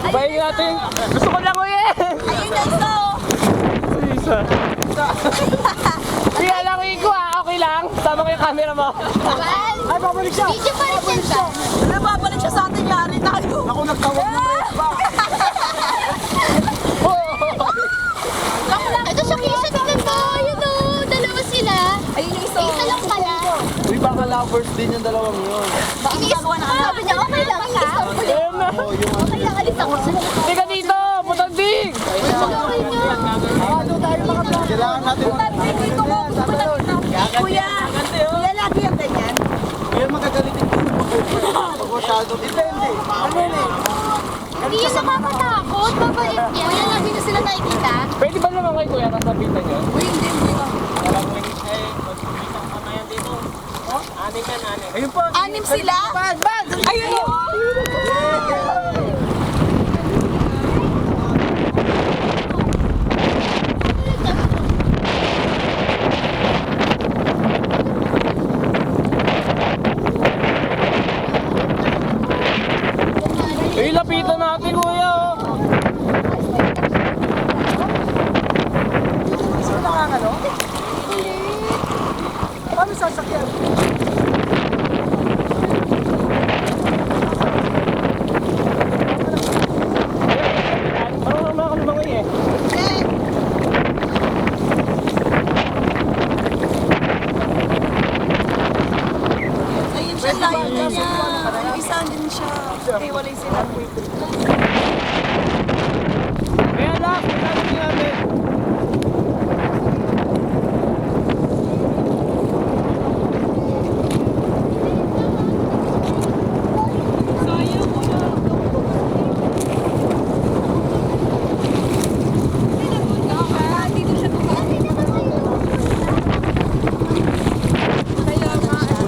Bayin natin. Gusto ko lang uwi. Ayun na isa. Isa. Sige lang uwi ko ah. Okay lang. Tama ko yung camera mo. Ay, babalik siya. Video pa rin siya. Wala, babalik siya sa atin. Yari tayo. Ako nagtawag ng respa. Ito siya kisa. Tignan mo. Yun o. Dalawa sila. Ayun yung isa. Isa lang pala. Uy, baka lovers din yung dalawang yun. Sabi niya, okay lang siya. Okay lang, alis ako. Tika dito. Putanding. Kailangan natin Kuya, kuya lagi yung ganyan. Kaya magagalitin ko. Pag masyado. Depende. Ano yun eh? Hindi yan nakakatakot. Mabait yan. Kuya, lagi na sila nakikita. Pwede ba naman kay kuya nasabitan niyo? Uy, hindi. Ayun po. Anim sila? Ayun yun! Eh, lapitan natin kuya oh. Sino nakakano? Paano sasakyan? Parang naman ako lumangoy eh. Ayun siya, layo niya. Isa din siya. Hiwalay sila. Kaya lang, kailangan natin.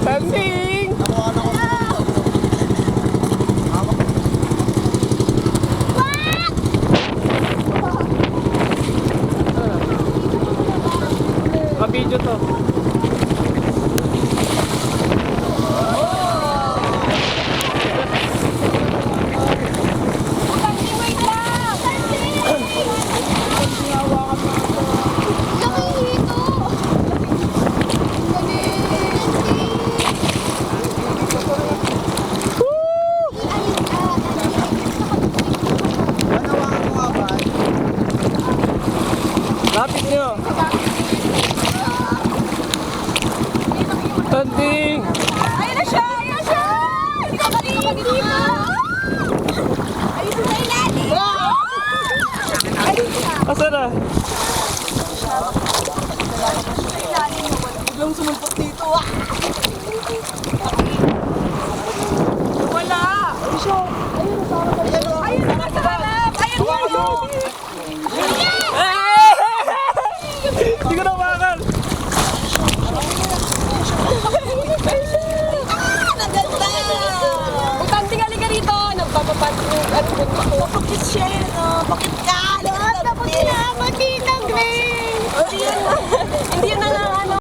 Tanding! Ka-video to. Lapit nyo. Tanding! Ayun na siya! Ayun na siya! Hindi ka kanina dito! Ayun na ilalim! Asa na? Biglang sumulpot dito ah. Wala! Ayun na sa harap! Ayun na! Ayun na! Kapag siya, bakit ka?